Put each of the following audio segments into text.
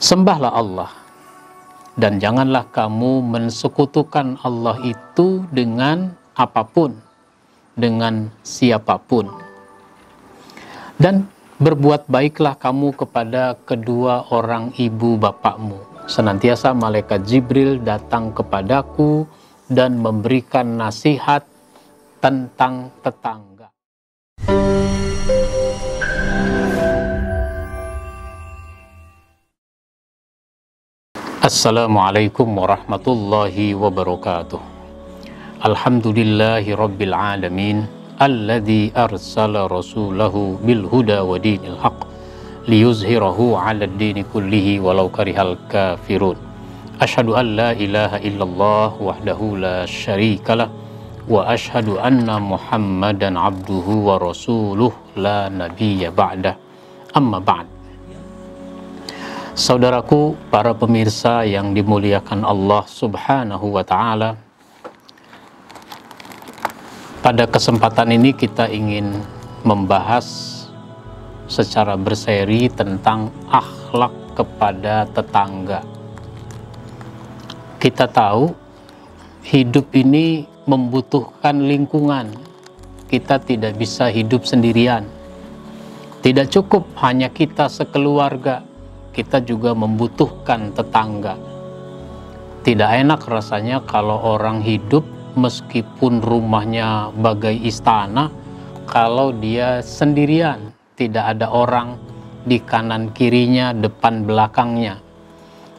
Sembahlah Allah, dan janganlah kamu mensekutukan Allah itu dengan apapun, dengan siapapun. Dan berbuat baiklah kamu kepada kedua orang ibu bapakmu. Senantiasa malaikat Jibril datang kepadaku dan memberikan nasihat tentang tetangga. Assalamualaikum warahmatullahi wabarakatuh. Alhamdulillahi rabbil alamin, alladzi arsala rasulahu bil huda wa dinil haq liyuzhirahu 'ala ad-dini kullihi walau karihal kafirun. Asyhadu an la ilaha illallah wahdahu la syarikalah wa asyhadu anna Muhammadan abduhu wa rasuluh la nabiyya ba'dah. Amma ba'd. Saudaraku, para pemirsa yang dimuliakan Allah Subhanahu wa ta'ala, pada kesempatan ini kita ingin membahas secara berseri tentang akhlak kepada tetangga. Kita tahu hidup ini membutuhkan lingkungan. Kita tidak bisa hidup sendirian. Tidak cukup hanya kita sekeluarga. Kita juga membutuhkan tetangga. Tidak enak rasanya kalau orang hidup meskipun rumahnya bagai istana, kalau dia sendirian, tidak ada orang di kanan kirinya, depan belakangnya.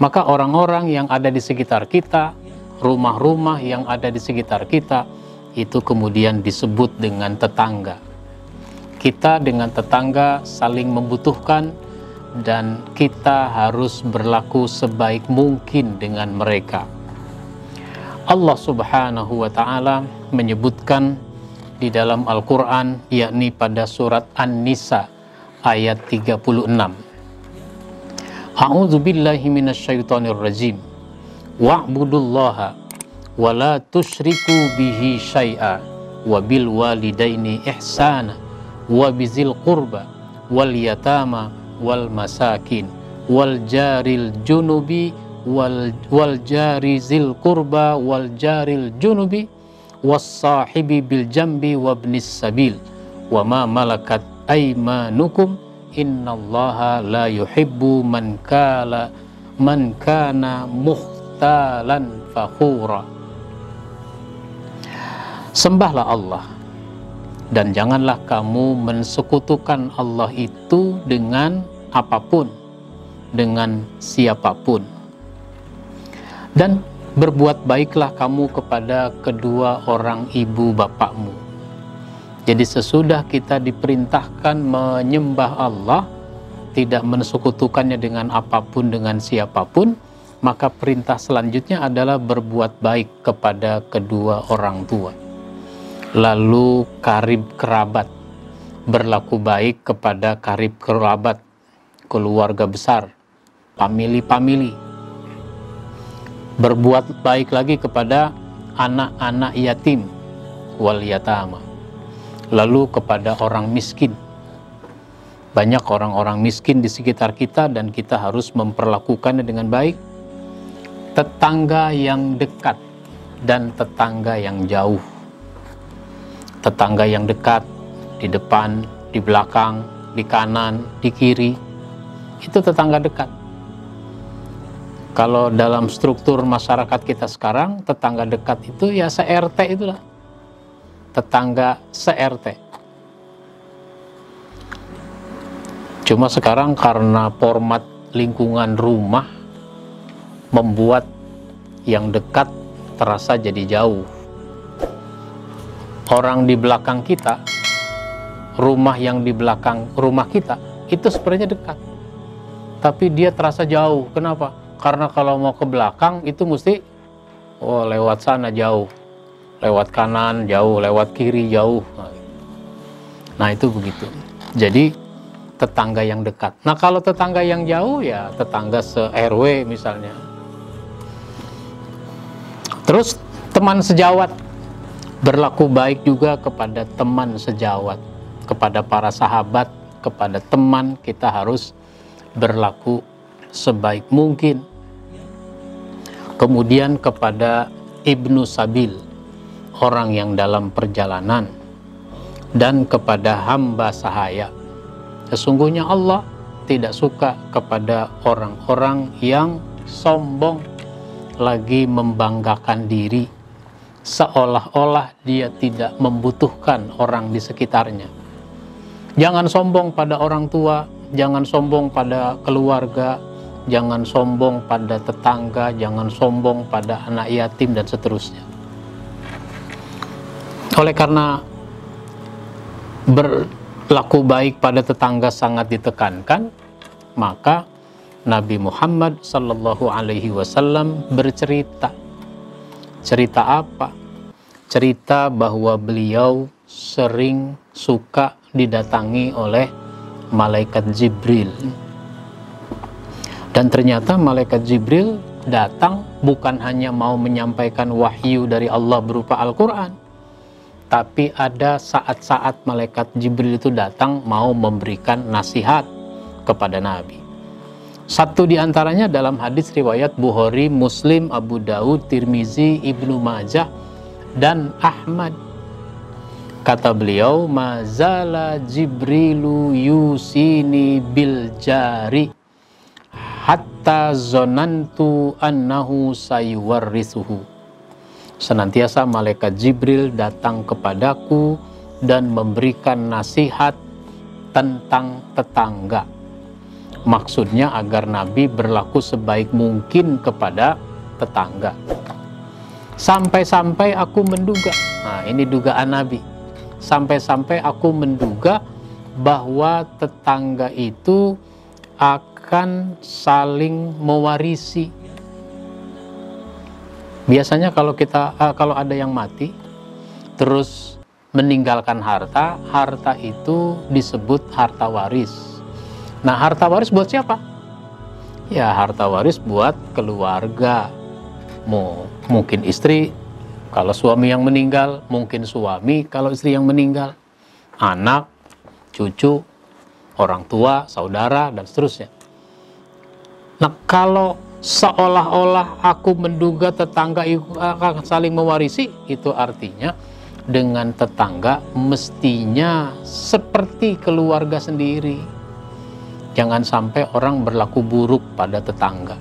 Maka orang-orang yang ada di sekitar kita, rumah-rumah yang ada di sekitar kita, itu kemudian disebut dengan tetangga. Kita dengan tetangga saling membutuhkan, dan kita harus berlaku sebaik mungkin dengan mereka. Allah Subhanahu wa ta'ala menyebutkan di dalam Al-Quran, yakni pada surat An-Nisa ayat 36. A'udzu billahi minasyaitonir rajim. Wa'budullaha wa la tusyriku bihi syai'a wa bil walidaini ihsana wa bizil qurba wal yatama wal masakin wal jaril junubi wal jari zil qurba wal jaril junubi was sahibi bil jambi wabnis sabil wa ma malakat aymanukum innallaha la yuhibbu man kana mukhtalan fakhura. Sembahlah Allah, dan janganlah kamu mensekutukan Allah itu dengan apapun, dengan siapapun. Dan berbuat baiklah kamu kepada kedua orang ibu bapakmu. Jadi sesudah kita diperintahkan menyembah Allah, tidak mensekutukannya dengan apapun, dengan siapapun, maka perintah selanjutnya adalah berbuat baik kepada kedua orang tua. Lalu karib kerabat, berlaku baik kepada karib kerabat, keluarga besar, famili. Berbuat baik lagi kepada anak-anak yatim, wal yatama. Lalu kepada orang miskin. Banyak orang-orang miskin di sekitar kita dan kita harus memperlakukannya dengan baik. Tetangga yang dekat dan tetangga yang jauh. Tetangga yang dekat, di depan, di belakang, di kanan, di kiri, itu tetangga dekat. Kalau dalam struktur masyarakat kita sekarang, tetangga dekat itu ya se-RT itulah. Tetangga se-RT. Cuma sekarang karena format lingkungan rumah membuat yang dekat terasa jadi jauh. Orang di belakang kita, rumah yang di belakang rumah kita, itu sebenarnya dekat. Tapi dia terasa jauh. Kenapa? Karena kalau mau ke belakang, itu mesti lewat sana jauh. Lewat kanan jauh, lewat kiri jauh. Nah itu begitu. Jadi tetangga yang dekat. Nah kalau tetangga yang jauh, ya tetangga se-RW misalnya. Terus teman sejawat. Berlaku baik juga kepada teman sejawat, kepada para sahabat, kepada teman kita harus berlaku sebaik mungkin. Kemudian kepada Ibnu Sabil, orang yang dalam perjalanan, dan kepada hamba sahaya. Sesungguhnya Allah tidak suka kepada orang-orang yang sombong, lagi membanggakan diri, seolah-olah dia tidak membutuhkan orang di sekitarnya. Jangan sombong pada orang tua, jangan sombong pada keluarga, jangan sombong pada tetangga, jangan sombong pada anak yatim, dan seterusnya. Oleh karena berlaku baik pada tetangga sangat ditekankan, maka Nabi Muhammad sallallahu alaihi wasallam bercerita. Cerita apa? Cerita bahwa beliau sering suka didatangi oleh malaikat Jibril. Dan ternyata malaikat Jibril datang bukan hanya mau menyampaikan wahyu dari Allah berupa Al-Quran, tapi ada saat-saat malaikat Jibril itu datang mau memberikan nasihat kepada Nabi. Satu di antaranya dalam hadis riwayat Bukhari, Muslim, Abu Daud, Tirmizi, Ibnu Majah, dan Ahmad. Kata beliau, mazala Jibrilu yusini bil jari hatta zonantu annahu sayuwarrisuhu. Senantiasa malaikat Jibril datang kepadaku dan memberikan nasihat tentang tetangga. Maksudnya agar Nabi berlaku sebaik mungkin kepada tetangga. Sampai-sampai aku menduga, nah ini dugaan Nabi, sampai-sampai aku menduga bahwa tetangga itu akan saling mewarisi. Biasanya kalau ada yang mati terus meninggalkan harta, harta itu disebut harta waris. Nah, harta waris buat siapa? Ya, harta waris buat keluarga. Mungkin istri kalau suami yang meninggal, mungkin suami kalau istri yang meninggal, anak, cucu, orang tua, saudara, dan seterusnya. Nah, kalau seolah-olah aku menduga tetangga akan saling mewarisi, itu artinya dengan tetangga mestinya seperti keluarga sendiri. Jangan sampai orang berlaku buruk pada tetangga.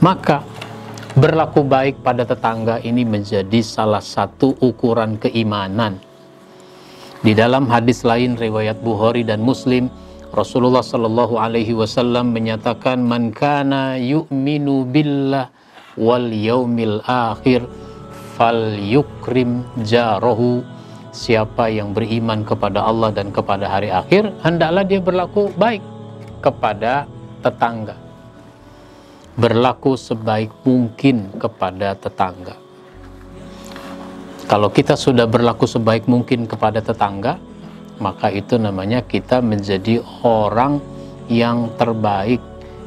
Maka berlaku baik pada tetangga ini menjadi salah satu ukuran keimanan. Di dalam hadis lain riwayat Bukhari dan Muslim, Rasulullah Shallallahu Alaihi Wasallam menyatakan, man kana yu'minu billah wal yaumil akhir fal yukrim jarahu. Siapa yang beriman kepada Allah dan kepada hari akhir, hendaklah dia berlaku baik kepada tetangga. Berlaku sebaik mungkin kepada tetangga. Kalau kita sudah berlaku sebaik mungkin kepada tetangga, maka itu namanya kita menjadi orang yang terbaik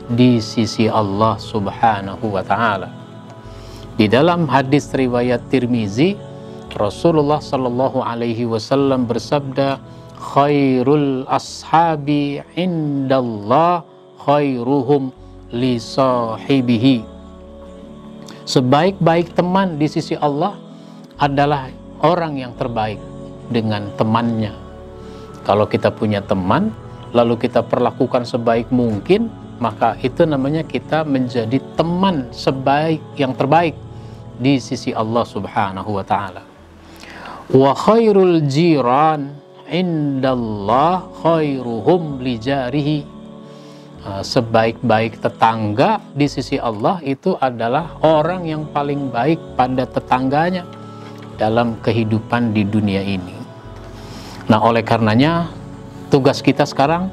di sisi Allah Subhanahu wa Ta'ala. Di dalam hadis riwayat Tirmizi, Rasulullah Sallallahu Alaihi Wasallam bersabda, khairul ashabi indallah khairuhum li sahibihi. Sebaik-baik teman di sisi Allah adalah orang yang terbaik dengan temannya. Kalau kita punya teman, lalu kita perlakukan sebaik mungkin, maka itu namanya kita menjadi teman sebaik yang terbaik di sisi Allah Subhanahu wa Ta'ala. Wa khairul jiran indallah khairuhum li jarihi. Sebaik-baik tetangga di sisi Allah itu adalah orang yang paling baik pada tetangganya dalam kehidupan di dunia ini. Nah, oleh karenanya tugas kita sekarang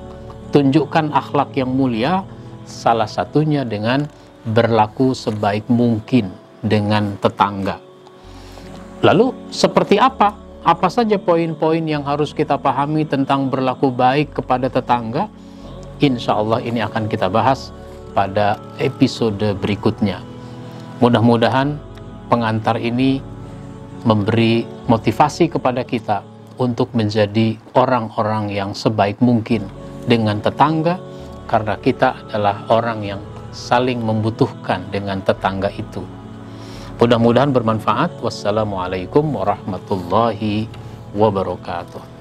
tunjukkan akhlak yang mulia, salah satunya dengan berlaku sebaik mungkin dengan tetangga. Lalu seperti apa? Apa saja poin-poin yang harus kita pahami tentang berlaku baik kepada tetangga? Insya Allah ini akan kita bahas pada episode berikutnya. Mudah-mudahan pengantar ini memberi motivasi kepada kita untuk menjadi orang-orang yang sebaik mungkin dengan tetangga, karena kita adalah orang yang saling membutuhkan dengan tetangga itu. Mudah-mudahan bermanfaat. Wassalamualaikum warahmatullahi wabarakatuh.